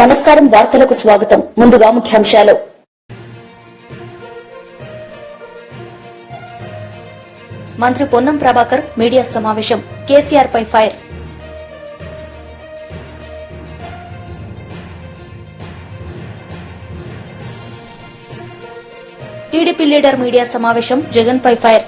నమస్కారం వార్తలకు స్వాగతం. ముందుగా ముఖ్యాంశాలు. మంత్రి పొన్నం ప్రభాకర్ మీడియా సమావేశం. కేసీఆర్ పై ఫైర్. టీడీపీ లీడర్ మీడియా సమావేశం. జగన్ పై ఫైర్.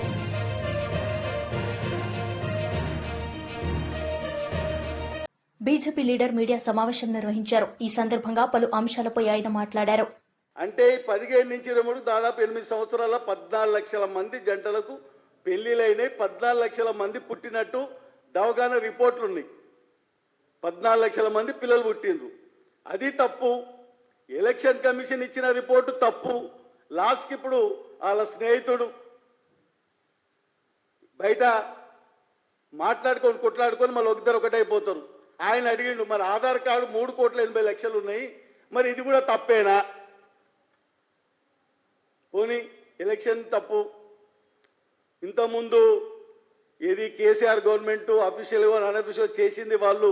బీజేపీ లీడర్ మీడియా సమావేశం నిర్వహించారు. ఈ సందర్భంగా పలు అంశాలపై ఆయన మాట్లాడారు. అంటే 15 నుంచి 23 దాదాపు 8 సంవత్సరాల 14 లక్షల మంది జంటలకు పెళ్లిలైనాయి. 14 లక్షల మంది పుట్టినట్టు దవాఖానా రిపోర్ట్లు ఉన్నాయి. 14 లక్షల మంది పిల్లలు పుట్టిండ్రు. అది తప్పు. ఎలక్షన్ కమిషన్ ఇచ్చిన రిపోర్టు తప్పు. లాస్ట్కి ఇప్పుడు వాళ్ళ స్నేహితుడు బయట మాట్లాడుకొని కొట్లాడుకొని మళ్ళీ ఒకరిద్దరు ఒకటైపోతారు. ఆయన అడిగిండు, మరి ఆధార్ కార్డు 3,80,00,000 ఉన్నాయి, మరి ఇది కూడా తప్పేనా? పోనీ ఎలక్షన్ తప్పు. ఇంతకుముందు ఏది కేసీఆర్ గవర్నమెంట్ అఫీషియల్గా అన్అఫీషియల్ చేసింది వాళ్ళు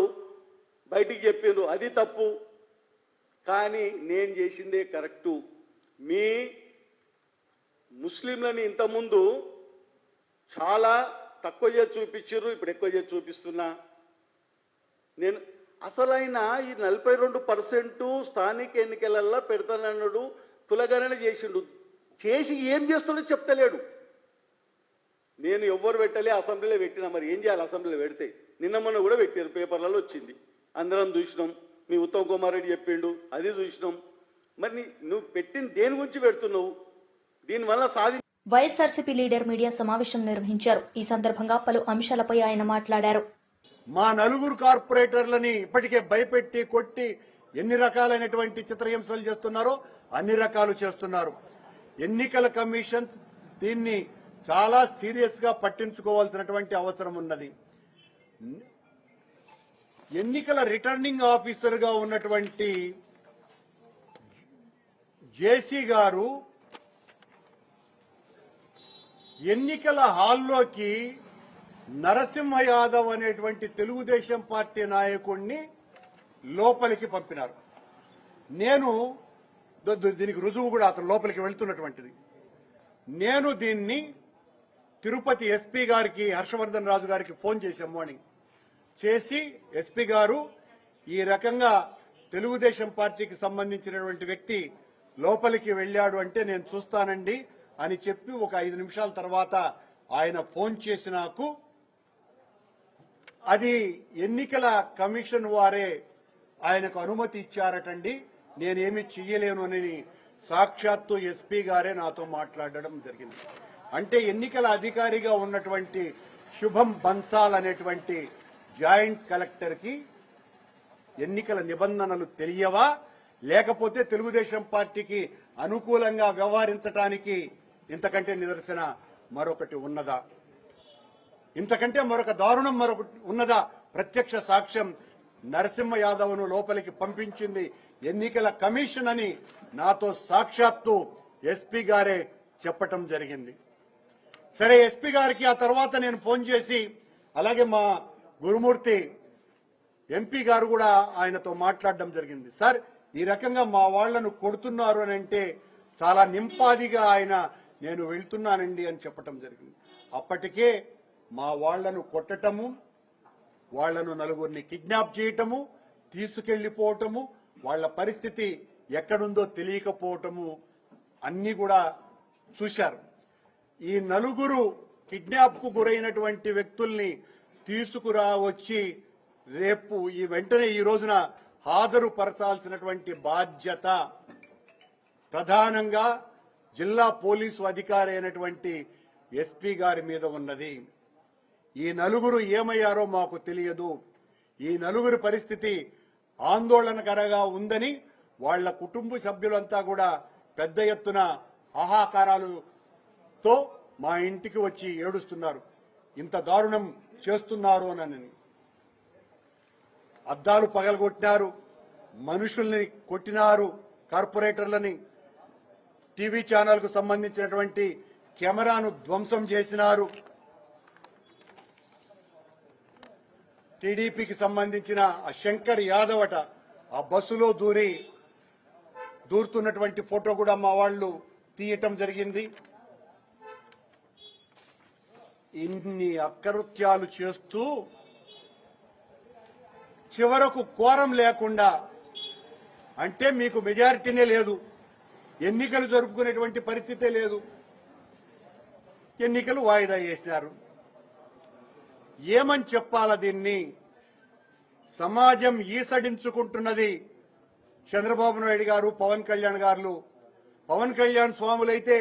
బయటికి చెప్పిండ్రు, అది తప్పు. కానీ నేను చేసిందే కరెక్టు. మీ ముస్లింలని ఇంతకుముందు చాలా తక్కువ చేసి చూపించారు, ఇప్పుడు ఎక్కువ చేసి చూపిస్తున్నా. నేను అసలైన ఈ 42% స్థానిక ఎన్నికలల్లో పెడతానన్నాడు, కులగణన చేసిండు. చేసి ఏం చేస్తాడో చెప్తలేడు. నేను ఎవ్వరు పెట్టలే, అసెంబ్లీలో పెట్టినా. మరి ఏం చేయాలి? అసెంబ్లీలో పెడితే నిన్న మొన్న కూడా పెట్టారు, పేపర్లలో వచ్చింది, అందరం చూసినాం. మీ ఉత్తమ్ కుమార్ రెడ్డి చెప్పిండు, అది చూసినాం. మరి నువ్వు పెట్టిన దేని గురించి పెడుతున్నావు? దీనివల్ల వైఎస్ఆర్సీపీ లీడర్ మీడియా సమావేశం నిర్వహించారు. ఈ సందర్భంగా పలు అంశాలపై ఆయన మాట్లాడారు. మా నలుగురు కార్పొరేటర్లని ఇప్పటికే భయపెట్టి కొట్టి ఎన్ని రకాలైనటువంటి చిత్రహింసలు చేస్తున్నారో అన్ని రకాలు చేస్తున్నారు. ఎన్నికల కమిషన్ దీన్ని చాలా సీరియస్ గా పట్టించుకోవాల్సినటువంటి అవసరం ఉన్నది. ఎన్నికల రిటర్నింగ్ ఆఫీసర్ గా ఉన్నటువంటి జేసీ గారు ఎన్నికల హాల్లోకి నరసింహ యాదవ్ అనేటువంటి తెలుగుదేశం పార్టీ నాయకుడిని లోపలికి పంపినారు. నేను దీనికి రుజువు కూడా అతను లోపలికి వెళ్తున్నటువంటిది. నేను దీన్ని తిరుపతి ఎస్పీ గారికి, హర్షవర్ధన్ రాజు గారికి ఫోన్ చేశాం మార్నింగ్. చేసి ఎస్పీ గారు ఈ రకంగా తెలుగుదేశం పార్టీకి సంబంధించినటువంటి వ్యక్తి లోపలికి వెళ్ళాడు అంటే నేను చూస్తానండి అని చెప్పి ఒక 5 నిమిషాల తర్వాత ఆయన ఫోన్ చేసి నాకు అది ఎన్నికల కమిషన్ వారే ఆయనకు అనుమతి ఇచ్చారటండి, నేనేమి చెయ్యలేను అని సాక్షాత్తు ఎస్పీ గారే నాతో మాట్లాడడం జరిగింది. అంటే ఎన్నికల అధికారిగా ఉన్నటువంటి శుభం బన్సాల్ అనేటువంటి జాయింట్ కలెక్టర్ కి ఎన్నికల నిబంధనలు తెలియవా, లేకపోతే తెలుగుదేశం పార్టీకి అనుకూలంగా వ్యవహరించడానికి ఇంతకంటే నిదర్శన మరొకటి ఉన్నదా? ఇంతకంటే మరొక దారుణం మరొకటి ఉన్నదా? ప్రత్యక్ష సాక్ష్యం నరసింహ యాదవ్ను లోపలికి పంపించింది ఎన్నికల కమిషన్ అని నాతో సాక్షాత్తు ఎస్పీ గారే చెప్పటం జరిగింది. సరే, ఎస్పీ గారికి ఆ తర్వాత నేను ఫోన్ చేసి, అలాగే మా గురుమూర్తి ఎంపీ గారు కూడా ఆయనతో మాట్లాడడం జరిగింది. సార్, ఈ రకంగా మా వాళ్లను కొడుతున్నారు అని అంటే చాలా నింపాదిగా ఆయన నేను వెళ్తున్నానండి అని చెప్పటం జరిగింది. అప్పటికే మా వాళ్లను కొట్టటము, వాళ్లను నలుగురిని కిడ్నాప్ చేయటము, తీసుకెళ్లిపోవటము, వాళ్ల పరిస్థితి ఎక్కడుందో తెలియకపోవటము అన్ని కూడా చూశారు. ఈ నలుగురు కిడ్నాప్ కు గురైనటువంటి వ్యక్తుల్ని తీసుకురా వచ్చి రేపు వెంటనే ఈ రోజున హాజరుపరచాల్సినటువంటి బాధ్యత ప్రధానంగా జిల్లా పోలీసు అధికారి అయినటువంటి ఎస్పీ గారి మీద ఉన్నది. ఈ నలుగురు ఏమయ్యారో మాకు తెలియదు. ఈ నలుగురి పరిస్థితి ఆందోళనకరంగా ఉందని వాళ్ల కుటుంబ సభ్యులంతా కూడా పెద్ద ఎత్తున హాహాకారాలతో మా ఇంటికి వచ్చి ఏడుస్తున్నారు. ఇంత దారుణం చేస్తున్నారు అని. అద్దాలు పగలగొట్టినారు, మనుషుల్ని కొట్టినారు, కార్పొరేటర్లని, టీవీ ఛానల్ కు సంబంధించినటువంటి కెమెరాను ధ్వంసం చేసినారు. టీడీపీకి సంబంధించిన శంకర్ యాదవ్ అట ఆ బస్సులో దూరుతున్నటువంటి ఫోటో కూడా మా వాళ్ళు తీయటం జరిగింది. ఇన్ని అకృత్యాలు చేస్తూ చివరకు కోరం లేకుండా, అంటే మీకు మెజారిటీనే లేదు, ఎన్నికలు జరుపుకునేటువంటి పరిస్థితే లేదు, ఎన్నికలు వాయిదా చేసినారు. ఏమని చెప్పాలా దీన్ని? సమాజం ఈసడించుకుంటున్నది చంద్రబాబు నాయుడు గారు, పవన్ కళ్యాణ్ గారు. పవన్ కళ్యాణ్ స్వాములైతే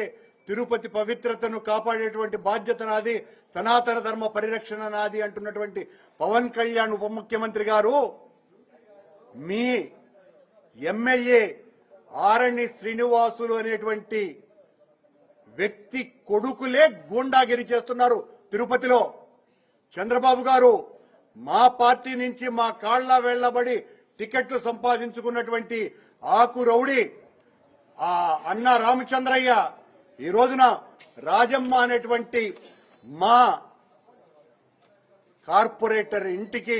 తిరుపతి పవిత్రతను కాపాడేటువంటి బాధ్యత నాది, సనాతన ధర్మ పరిరక్షణ నాది అంటున్నటువంటి పవన్ కళ్యాణ్ ఉప ముఖ్యమంత్రి గారు మీ ఎమ్మెల్యే ఆరణి శ్రీనివాసులు అనేటువంటి వ్యక్తి కొడుకులే గూండాగిరి చేస్తున్నారు తిరుపతిలో. చంద్రబాబు గారు మా పార్టీ నుంచి మా కాళ్ల వెళ్లబడి టికెట్లు సంపాదించుకున్నటువంటి ఆకు రౌడీ ఆ అన్న రామచంద్రయ్య ఈ రోజున రాజమ్మ అనేటువంటి మా కార్పొరేటర్ ఇంటికి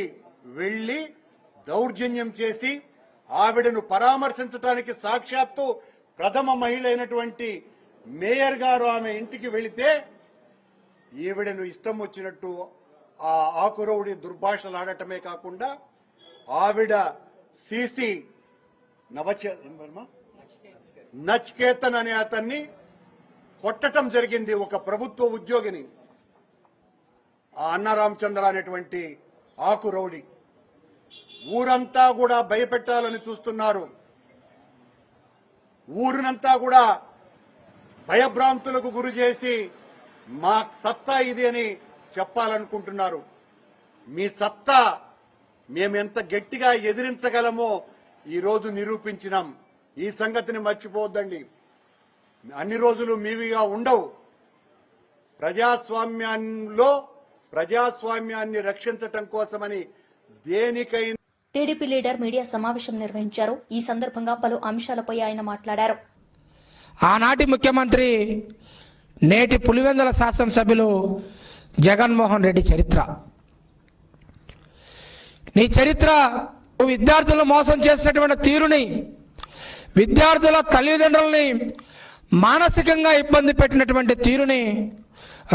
వెళ్లి దౌర్జన్యం చేసి ఆవిడను పరామర్శించడానికి సాక్షాత్తు ప్రథమ మహిళ అయినటువంటి మేయర్ గారు ఆమె ఇంటికి వెళితే ఈవిడను ఇష్టం వచ్చినట్టు ఆ ఆకురవుడి దుర్భాషలాడటమే కాకుండా ఆవిడ సిసి నచ్కేతన్ అనే అతన్ని కొట్టడం జరిగింది, ఒక ప్రభుత్వ ఉద్యోగిని. ఆ అన్న రామచంద్ర అనేటువంటి ఆకురౌడి ఊరంతా కూడా భయపెట్టాలని చూస్తున్నారు. ఊరినంతా కూడా భయభ్రాంతులకు గురి చేసి మా సత్తా ఇది అని చెప్పాలనుకుంటున్నారు. మీ సత్తా మేమెంత గట్టిగా ఎదిరించగలమో ఈరోజు నిరూపించినాం. ఈ సంగతిని మర్చిపోవద్దండి. అన్ని రోజులు మీవిగా ఉండవు. ప్రజాస్వామ్యంలో ప్రజాస్వామ్యాన్ని రక్షించటం కోసమని దేనికైనా. టీడీపీ లీడర్ మీడియా సమావేశం నిర్వహించారు. ఈ సందర్భంగా పలు అంశాలపై ఆయన మాట్లాడారు. ఆనాటి ముఖ్యమంత్రి నేటి పులివెందుల శాసనసభ్యులు జగన్మోహన్ రెడ్డి చరిత్ర. నీ చరిత్ర విద్యార్థులను మోసం చేసినటువంటి తీరుని, విద్యార్థుల తల్లిదండ్రులని మానసికంగా ఇబ్బంది పెట్టినటువంటి తీరుని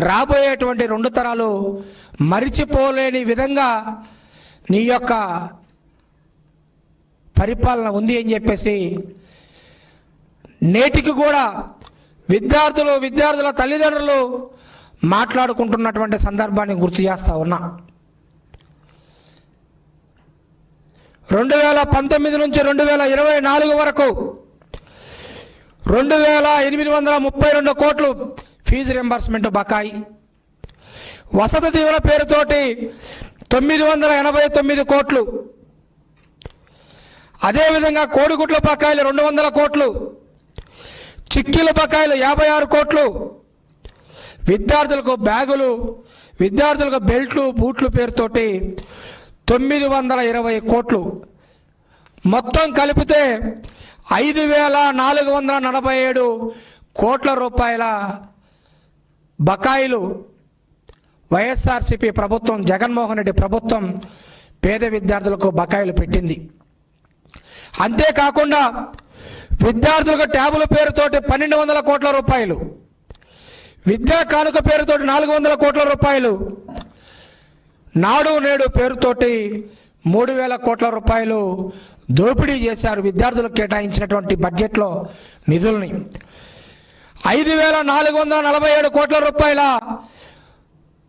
రాబోయేటువంటి 2 తరాలు మరిచిపోలేని విధంగా నీ యొక్క పరిపాలన ఉంది అని చెప్పేసి నేటికి కూడా విద్యార్థుల తల్లిదండ్రులు మాట్లాడుకుంటున్నటువంటి సందర్భాన్ని గుర్తు చేస్తా ఉన్నా. 2019 నుంచి 2024 వరకు 2832 కోట్లు ఫీజు రింబర్స్మెంట్ బకాయి, వసతి దీవెన పేరుతోటి 989 కోట్లు, అదేవిధంగా కోడిగుడ్ల బకాయిలు 200 కోట్లు, చిక్కీల బకాయిలు 56 కోట్లు, విద్యార్థులకు బ్యాగులు, విద్యార్థులకు బెల్ట్లు, బూట్లు పేరుతోటి 920 కోట్లు, మొత్తం కలిపితే 5447 కోట్ల రూపాయల బకాయిలు వైఎస్ఆర్సీపీ ప్రభుత్వం, జగన్మోహన్ రెడ్డి ప్రభుత్వం పేద విద్యార్థులకు బకాయిలు పెట్టింది. అంతేకాకుండా విద్యార్థులకు ట్యాబుల పేరుతోటి 1200 కోట్ల రూపాయలు, విద్యా కానుక పేరుతోటి 400 కోట్ల రూపాయలు, నాడు నేడు పేరుతోటి 3000 కోట్ల రూపాయలు దోపిడీ చేశారు విద్యార్థులకు కేటాయించినటువంటి బడ్జెట్లో నిధుల్ని. 5447 కోట్ల రూపాయల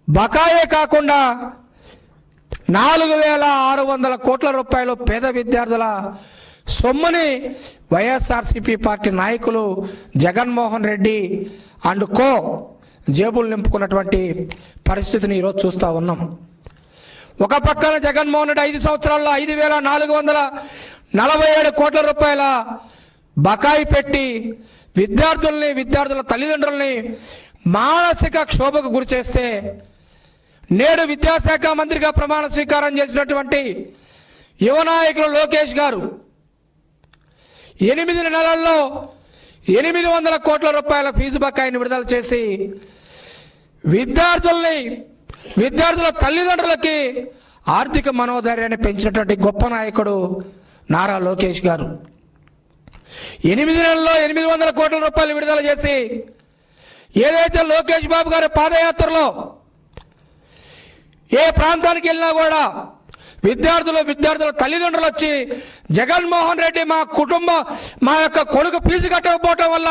బకాయే కాకుండా 4600 కోట్ల రూపాయలు పేద విద్యార్థుల సొమ్ముని వైఎస్ఆర్సీపీ పార్టీ నాయకులు జగన్మోహన్ రెడ్డి అండ్ కో జేబులు నింపుకున్నటువంటి పరిస్థితిని ఈరోజు చూస్తూ ఉన్నాం. ఒక పక్కన జగన్మోహన్ రెడ్డి 5 సంవత్సరాల్లో 5447 కోట్ల రూపాయల బకాయి పెట్టి విద్యార్థుల తల్లిదండ్రుల్ని మానసిక క్షోభకు గురి చేస్తే, నేడు విద్యాశాఖ మంత్రిగా ప్రమాణ స్వీకారం చేసినటువంటి యువ నాయకులు లోకేష్ గారు 8 నెలల్లో 800 కోట్ల రూపాయల ఫీజు బకాయిని విడుదల చేసి విద్యార్థుల తల్లిదండ్రులకి ఆర్థిక మనోధైర్యాన్ని పెంచినటువంటి గొప్ప నాయకుడు నారా లోకేష్ గారు 8 నెలల్లో 800 కోట్ల రూపాయలు విడుదల చేసి ఏదైతే లోకేష్ బాబు గారి పాదయాత్రలో ఏ ప్రాంతానికి వెళ్ళినా కూడా విద్యార్థుల తల్లిదండ్రులు వచ్చి జగన్మోహన్ రెడ్డి మా యొక్క కొడుకు ఫీజు కట్టకపోవటం వల్ల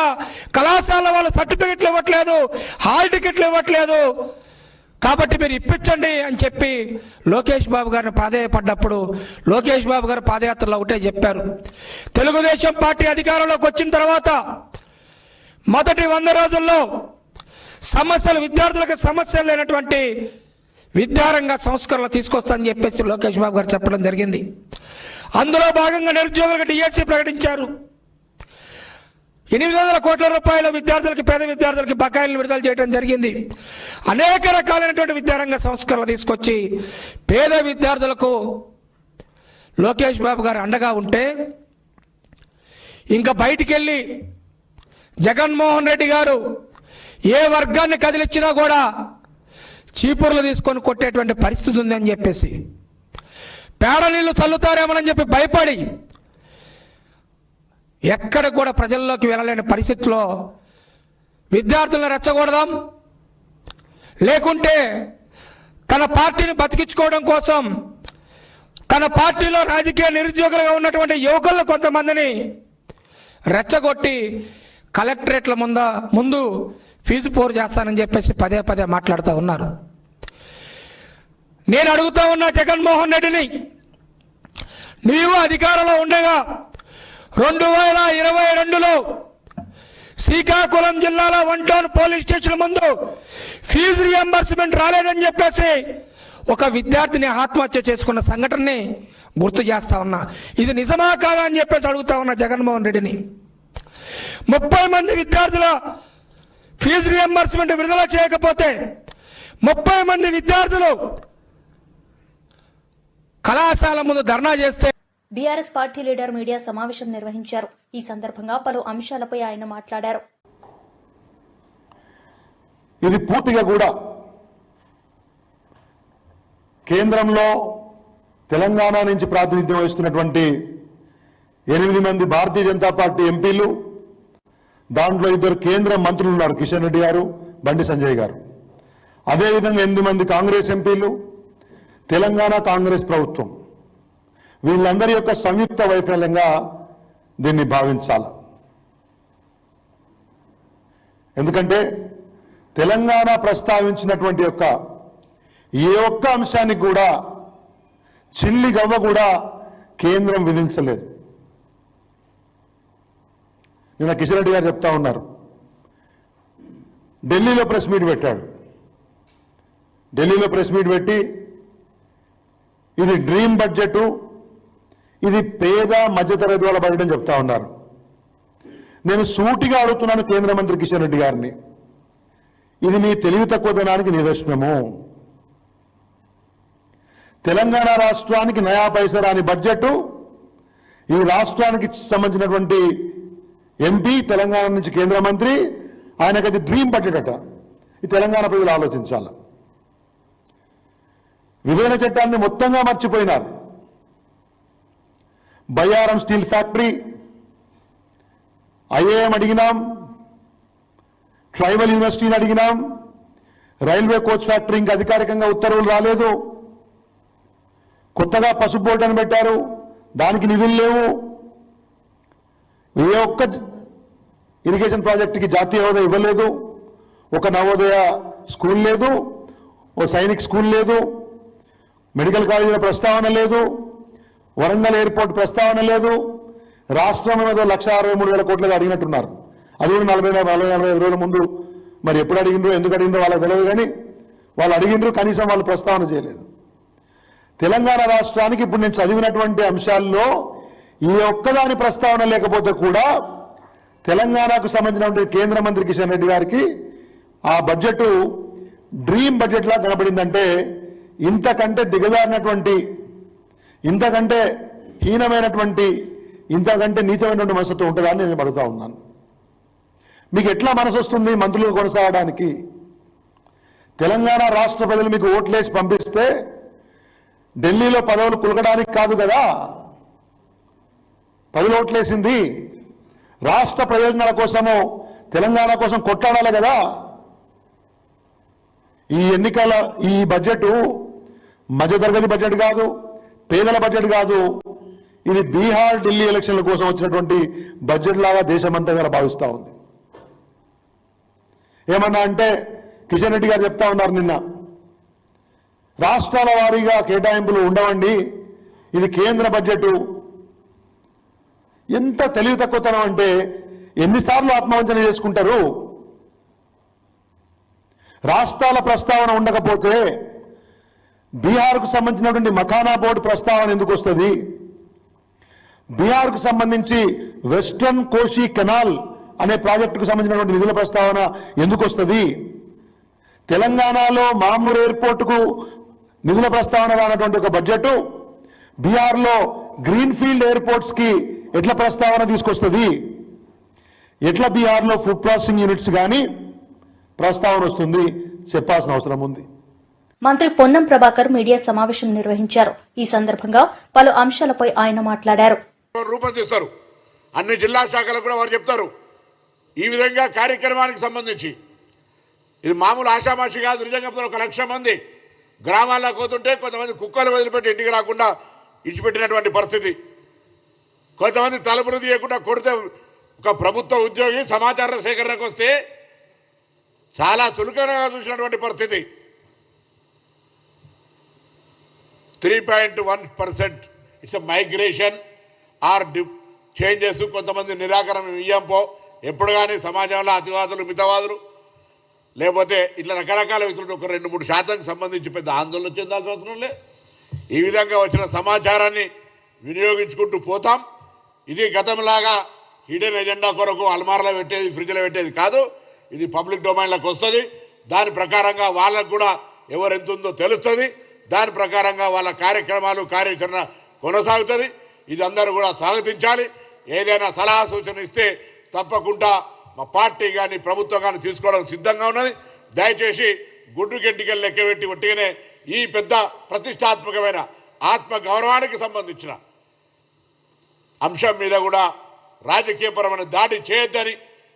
కళాశాల వాళ్ళు సర్టిఫికెట్లు ఇవ్వట్లేదు, హాల్ టికెట్లు ఇవ్వట్లేదు, కాబట్టి మీరు ఇప్పించండి అని చెప్పి లోకేష్ బాబు గారిని ప్రాధేయపడ్డప్పుడు లోకేష్ బాబు గారు పాదయాత్రలో ఒకటే చెప్పారు. తెలుగుదేశం పార్టీ అధికారంలోకి వచ్చిన తర్వాత మొదటి 100 రోజుల్లో విద్యార్థులకు సమస్యలు లేనటువంటి విద్యారంగ సంస్కరణలు తీసుకొస్తానని చెప్పేసి లోకేష్ బాబు గారు చెప్పడం జరిగింది. అందులో భాగంగా నిరుద్యోగులకు డిఎస్సి ప్రకటించారు. 800 కోట్ల రూపాయల పేద విద్యార్థులకి బకాయిలను విడుదల చేయడం జరిగింది. అనేక రకాలైనటువంటి విద్యారంగ సంస్కరణలు తీసుకొచ్చి పేద విద్యార్థులకు లోకేష్ బాబు గారు అండగా ఉంటే ఇంకా బయటికి వెళ్ళి జగన్మోహన్ రెడ్డి గారు ఏ వర్గాన్ని కదిలిచ్చినా కూడా చీపుర్లు తీసుకొని కొట్టేటువంటి పరిస్థితి ఉందని చెప్పేసి పేడ నీళ్లు చల్లుతారేమోనని చెప్పి భయపడి ఎక్కడ కూడా ప్రజల్లోకి వెళ్ళలేని పరిస్థితిలో విద్యార్థులను రెచ్చగొడదాం, లేకుంటే తన పార్టీని బతికించుకోవడం కోసం తన పార్టీలో రాజకీయ నిరుద్యోగులుగా ఉన్నటువంటి యువకులను కొంతమందిని రెచ్చగొట్టి కలెక్టరేట్ల ముందు ఫీజు పోరు చేస్తానని చెప్పేసి పదే మాట్లాడుతూ ఉన్నారు. నేను అడుగుతా ఉన్నా జగన్మోహన్ రెడ్డిని, నీవు అధికారంలో ఉండగా 2022లో శ్రీకాకుళం జిల్లాలో 1 టౌన్ పోలీస్ స్టేషన్ ముందు ఫీజు రియంబర్స్మెంట్ రాలేదని చెప్పేసి ఒక విద్యార్థిని ఆత్మహత్య చేసుకున్న సంఘటనని గుర్తు చేస్తా ఉన్నా. ఇది నిజమా కాదా అని చెప్పేసి అడుగుతా ఉన్నా జగన్మోహన్ రెడ్డిని. 30 మంది విద్యార్థుల ఫీజు రియంబర్స్మెంట్ విడుదల చేయకపోతే 30 మంది విద్యార్థులు కళాశాల ముందు ధర్నా చేస్తే బీఆర్ఎస్ పార్టీ లీడర్ మీడియా సమావేశం నిర్వహించారు. ఈ సందర్భంగా పలు అంశాలపై ఆయన మాట్లాడారు. ఇది పూర్తిగా కూడా కేంద్రంలో తెలంగాణ నుంచి ప్రాతినిధ్యం వహిస్తున్నటువంటి 8 మంది భారతీయ జనతా పార్టీ ఎంపీలు, దాంట్లో 2 కేంద్ర మంత్రులు ఉన్నారు, కిషన్ రెడ్డి గారు, బండి సంజయ్ గారు. అదేవిధంగా 8 మంది కాంగ్రెస్ ఎంపీలు, తెలంగాణ కాంగ్రెస్ ప్రభుత్వం, వీళ్ళందరి యొక్క సంయుక్త వైఫల్యంగా దీన్ని భావించాలి. ఎందుకంటే తెలంగాణ ప్రస్తావించినటువంటి యొక్క ఏ ఒక్క అంశానికి కూడా చిల్లి గవ్వ కూడా కేంద్రం విధించలేదు. నిన్న కిషన్ రెడ్డి గారు చెప్తా ఉన్నారు, ఢిల్లీలో ప్రెస్ మీట్ పెట్టాడు. ఢిల్లీలో ప్రెస్ మీట్ పెట్టి ఇది డ్రీమ్ బడ్జెట్, ఇది పేద మధ్యతరగతి వాళ్ళ బడ్జెట్ అని చెప్తా ఉన్నారు. నేను సూటిగా అడుగుతున్నాను కేంద్ర మంత్రి కిషన్ రెడ్డి గారిని, ఇది మీ తెలివి తక్కువతనానికి నిదర్శనము. తెలంగాణ రాష్ట్రానికి నయా పైసా రాని బడ్జెట్, ఈ రాష్ట్రానికి సంబంధించినటువంటి ఎంపీ, తెలంగాణ నుంచి కేంద్ర మంత్రి, ఆయనకు అది డ్రీమ్ బడ్జెట్ అట. ఈ తెలంగాణ ప్రజలు ఆలోచించాలి. విభజన చట్టాన్ని మొత్తంగా మర్చిపోయినారు. బయ్యారం స్టీల్ ఫ్యాక్టరీ, ఐఏఎం అడిగినాం, ట్రైబల్ యూనివర్సిటీని అడిగినాం, రైల్వే కోచ్ ఫ్యాక్టరీ ఇంకా అధికారికంగా ఉత్తర్వులు రాలేదు. కొత్తగా పసుపు బోర్డు అని పెట్టారు, దానికి నిధులు లేవు. ఏ ఒక్క ఇరిగేషన్ ప్రాజెక్టుకి జాతీయ హోదా ఇవ్వలేదు. ఒక నవోదయ స్కూల్ లేదు, ఓ సైనిక్ స్కూల్ లేదు, మెడికల్ కాలేజీల ప్రస్తావన లేదు, వరంగల్ ఎయిర్పోర్ట్ ప్రస్తావన లేదు. రాష్ట్రం ఏదో 1,63,000 కోట్లుగా అడిగినట్టున్నారు. అది కూడా 40-45 రోజుల ముందు మరి ఎప్పుడు అడిగిండ్రో, ఎందుకు అడిగిందో వాళ్ళకి తెలియదు, కానీ వాళ్ళు అడిగిండ్రు, కనీసం వాళ్ళు ప్రస్తావన చేయలేదు. తెలంగాణ రాష్ట్రానికి ఇప్పుడు నేను చదివినటువంటి అంశాల్లో ఈ ఒక్కదాని ప్రస్తావన లేకపోతే కూడా తెలంగాణకు సంబంధించినటువంటి కేంద్ర మంత్రి కిషన్ రెడ్డి గారికి ఆ బడ్జెట్ డ్రీమ్ బడ్జెట్ లా కనబడిందంటే ఇంతకంటే దిగజారినటువంటి, ఇంతకంటే హీనమైనటువంటి, ఇంతకంటే నీచమైనటువంటి మనసుతో ఉంటుందా అని నేను అడుగుతా ఉన్నాను. మీకు ఎట్లా మనసు వస్తుంది మంత్రులుగా కొనసాగడానికి? తెలంగాణ రాష్ట్ర ప్రజలు మీకు ఓట్లేసి పంపిస్తే ఢిల్లీలో పదవులు కులకడానికి కాదు కదా, 10 ఓట్లేసింది. రాష్ట్ర ప్రయోజనాల కోసము తెలంగాణ కోసం కొట్లాడాలి కదా. ఈ ఎన్నికల ఈ బడ్జెట్ మధ్యతరగతి బడ్జెట్ కాదు, పేదల బడ్జెట్ కాదు. ఇది బీహార్, ఢిల్లీ ఎలక్షన్ల కోసం వచ్చినటువంటి బడ్జెట్ లాగా దేశమంతా కూడా భావిస్తూ ఉంది. ఏమన్నా అంటే కిషన్ రెడ్డి గారు చెప్తా ఉన్నారు నిన్న, రాష్ట్రాల వారీగా కేటాయింపులు ఉండవండి, ఇది కేంద్ర బడ్జెట్. ఎంత తెలివి తక్కువతనం అంటే ఎన్నిసార్లు ఆత్మవంచన చేసుకుంటారు. రాష్ట్రాల ప్రస్తావన ఉండకపోతే బీహార్కు సంబంధించినటువంటి మఖానా బోర్డు ప్రస్తావన ఎందుకు వస్తుంది? బీహార్కు సంబంధించి వెస్టర్న్ కోషి కెనాల్ అనే ప్రాజెక్టుకు సంబంధించినటువంటి నిధుల ప్రస్తావన ఎందుకు వస్తుంది? తెలంగాణలో మామూలు ఎయిర్పోర్టుకు నిధుల ప్రస్తావన రానటువంటి ఒక బడ్జెట్ బీహార్లో గ్రీన్ ఫీల్డ్ ఎయిర్పోర్ట్స్ కి ఎట్లా ప్రస్తావన తీసుకొస్తుంది? ఎట్లా బీహార్లో ఫుడ్ ప్రాసెసింగ్ యూనిట్స్ కానీ ప్రస్తావన వస్తుంది? చెప్పాల్సిన అవసరం ఉంది. మంత్రి పొన్నం ప్రభాకర్ మీడియా సమావేశం నిర్వహించారు. ఈ సందర్భంగా పలు అంశాలపై ఆయన మాట్లాడారు. రూపొందిస్తారు, అన్ని జిల్లా శాఖలకు కూడా వారు చెప్తారు. ఈ విధంగా కార్యక్రమానికి సంబంధించి ఇది మామూలు ఆషామాషి కాదు. నిజంగా 1,00,000 మంది గ్రామాల్లోకి పోతుంటే కొంతమంది కుక్కలు వదిలిపెట్టి ఇంటికి రాకుండా ఇచ్చిపెట్టినటువంటి పరిస్థితి, కొంతమంది తలుపులు తీయకుండా కొడితే ఒక ప్రభుత్వ ఉద్యోగి సమాచార సేకరణకు వస్తే చాలా చులకనగా చూసినటువంటి పరిస్థితి. 3.1% ఇట్స్ మైగ్రేషన్ ఆర్ చేంజెస్. కొంతమంది నిరాకరణ ఇయ్యంపో ఎప్పుడు కానీ సమాజంలో అతివాదులు, మితవాదులు, లేకపోతే ఇట్లా రకరకాల వ్యక్తులు ఒక 2-3% సంబంధించి పెద్ద ఆందోళన చెందాల్సిన అవసరం లేదు. ఈ విధంగా వచ్చిన సమాచారాన్ని వినియోగించుకుంటూ పోతాం. ఇది గతంలాగా హిడెన్ ఎజెండా కొరకు అల్మార్లో పెట్టేది, ఫ్రిడ్జ్లో పెట్టేది కాదు. ఇది పబ్లిక్ డొమైన్లోకి వస్తుంది. దాని ప్రకారంగా వాళ్ళకు కూడా ఎవరు ఎంత ఉందో తెలుస్తుంది. దాని ప్రకారంగా వాళ్ళ కార్యక్రమాలు, కార్యాచరణ కొనసాగుతుంది. ఇది అందరూ కూడా స్వాగతించాలి. ఏదైనా సలహా సూచన ఇస్తే తప్పకుండా మా పార్టీ కానీ ప్రభుత్వం కానీ తీసుకోవడానికి సిద్ధంగా ఉన్నది. దయచేసి గుడ్డు గంటికలు లెక్కబెట్టి ఒట్టిగానే ఈ పెద్ద ప్రతిష్టాత్మకమైన ఆత్మ గౌరవానికి సంబంధించిన అంశం మీద కూడా రాజకీయపరమైన దాడి చేయొద్దని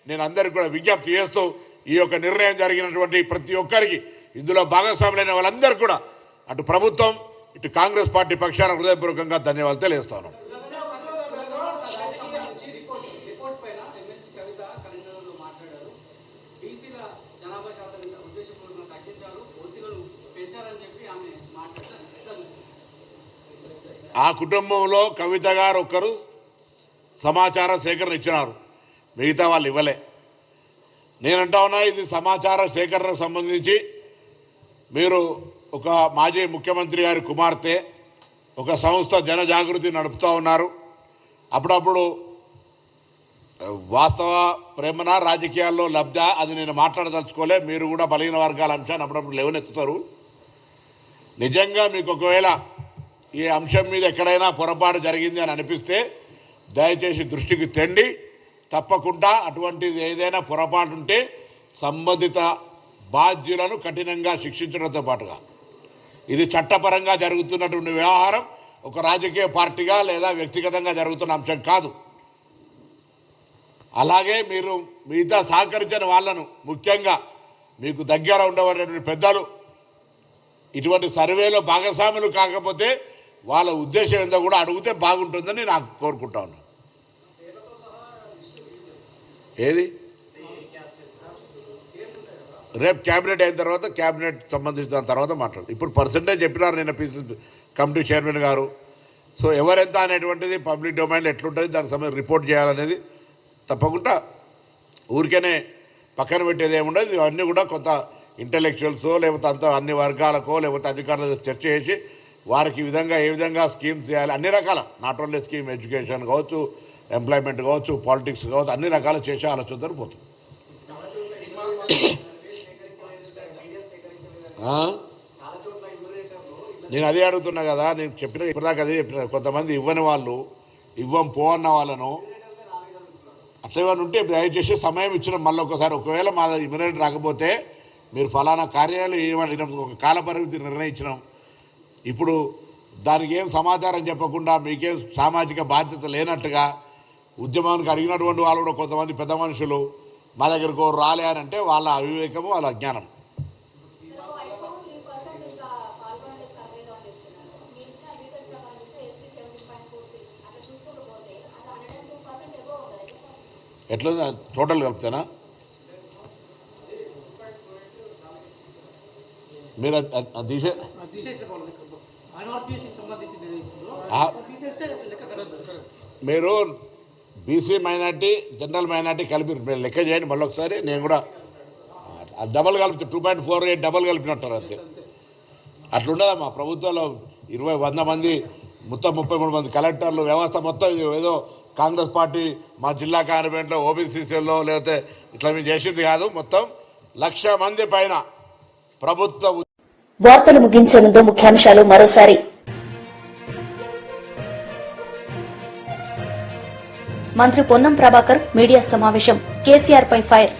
నేను అందరికీ కూడా విజ్ఞప్తి చేస్తూ, ఈ యొక్క నిర్ణయం జరిగినటువంటి ప్రతి ఒక్కరికి, ఇందులో భాగస్వాములైన వాళ్ళందరూ కూడా అటు ప్రభుత్వం ఇటు కాంగ్రెస్ పార్టీ పక్షాన హృదయపూర్వకంగా ధన్యవాదాలు తెలియజేస్తాను. ఆ కుటుంబంలో కవిత గారు ఒక్కరు సమాచార సేకరణ ఇచ్చినారు, మిగతా వాళ్ళు ఇవ్వలే. నేనంటా ఉన్నా, ఇది సమాచార సేకరణకు సంబంధించి మీరు ఒక మాజీ ముఖ్యమంత్రి గారి కుమార్తె ఒక సంస్థ జనజాగృతి నడుపుతూ ఉన్నారు. అప్పుడప్పుడు వాస్తవ ప్రేమన రాజకీయాల్లో లబ్ధ అది నేను మాట్లాడదలుచుకోలే. మీరు కూడా బలహీన వర్గాల అంశాన్ని అప్పుడప్పుడు లేవనెత్తుతారు. నిజంగా మీకు ఒకవేళ ఈ అంశం మీద ఎక్కడైనా పొరపాటు జరిగింది అని అనిపిస్తే దయచేసి దృష్టికి తెండి. తప్పకుండా అటువంటిది ఏదైనా పొరపాటు ఉంటే సంబంధిత బాధ్యులను కఠినంగా శిక్షించడంతో పాటుగా ఇది చట్టపరంగా జరుగుతున్నటువంటి వ్యవహారం ఒక రాజకీయ పార్టీగా లేదా వ్యక్తిగతంగా జరుగుతున్న అంశం కాదు. అలాగే మీరు మిగతా సహకరించిన వాళ్ళను, ముఖ్యంగా మీకు దగ్గర ఉండబడినటువంటి పెద్దలు ఇటువంటి సర్వేలో భాగస్వాములు కాకపోతే వాళ్ళ ఉద్దేశం ఏందో కూడా అడిగితే బాగుంటుందని నాకు కోరుకుంటా ఉన్నాను. ఏది రేపు క్యాబినెట్ అయిన తర్వాత, క్యాబినెట్ సంబంధించిన తర్వాత మాట్లాడు. ఇప్పుడు పర్సెంటేజ్ చెప్పినారు నిన్న పీసీసీ కమిటీ చైర్మన్ గారు. సో ఎవరెంత అనేటువంటిది పబ్లిక్ డొమైన్లో ఎట్లుంటుంది, దానికి సంబంధించి రిపోర్ట్ చేయాలనేది తప్పకుండా ఊరికేనే పక్కన పెట్టేది ఏముండదు. ఇవన్నీ కూడా కొంత ఇంటలెక్చువల్స్ లేకపోతే అంత అన్ని వర్గాలకో లేకపోతే అధికారులతో చర్చ చేసి వారికి ఈ విధంగా ఏ విధంగా స్కీమ్స్ చేయాలి, అన్ని రకాల, నాట్ ఓన్లీ స్కీమ్, ఎడ్యుకేషన్ కావచ్చు, ఎంప్లాయ్మెంట్ కావచ్చు, పాలిటిక్స్ కావచ్చు, అన్ని రకాలు చేసే ఆలోచనతో పోతుంది. నేను అదే అడుగుతున్నా కదా, నేను చెప్పిన ఇప్పటిదాకా అదే చెప్పిన. కొంతమంది ఇవ్వని వాళ్ళు, ఇవ్వం పో అన్న వాళ్ళను అట్లా ఏమైనా ఉంటే దయచేసి సమయం ఇచ్చిన మళ్ళీ ఒకసారి, ఒకవేళ మా ఇమ్మీడియట్ రాకపోతే మీరు ఫలానా కార్యాలయం ఏమంటే ఒక కాల పరిమితి నిర్ణయించినాం, ఇప్పుడు దానికి ఏం సమాచారం చెప్పకుండా మీకేం సామాజిక బాధ్యత లేనట్టుగా ఉద్యమానికి అడిగినటువంటి వాళ్ళు కూడా కొంతమంది పెద్ద మనుషులు మా దగ్గరకు రాలే అని అంటే వాళ్ళ అవివేకము వాళ్ళ అజ్ఞానం. ఎట్లా టోటల్ కలుపుతానా మీరు తీసే మీరు బీసీ మైనార్టీ జనరల్ మైనార్టీ కలిపి లెక్క చేయండి మళ్ళీ ఒకసారి. నేను కూడా డబల్ కలిపి 2.48 డబల్ కలిపినట్టారు అంతే. అట్లుండదా మా ప్రభుత్వంలో 100 మంది మొత్తం 33 మంది కలెక్టర్లు వ్యవస్థ మొత్తం ఏదో కాంగ్రెస్ పార్టీ మా జిల్లా కార్యక్రమంలో ఓబీసీసీలో లేకపోతే ఇట్లా మేము చేసింది కాదు. మొత్తం 1,00,000 మంది పైన ప్రభుత్వ. వార్తలు ముగించే ముందు ముఖ్యాంశాలు మరోసారి. మంత్రి పొన్నం ప్రభాకర్ మీడియా సమావేశం, కేసీఆర్ పై ఫైర్.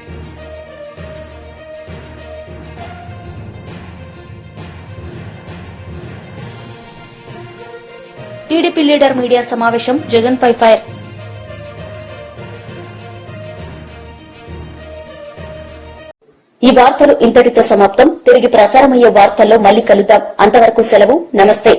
టీడీపీ లీడర్ మీడియా సమావేశం, జగన్ పై ఫైర్. ఈ వార్తలు ఇంతటితో సమాప్తం. తిరిగి ప్రసారమయ్యే వార్తల్లో మళ్లీ కలుద్దాం. అంతవరకు సెలవు. నమస్తే.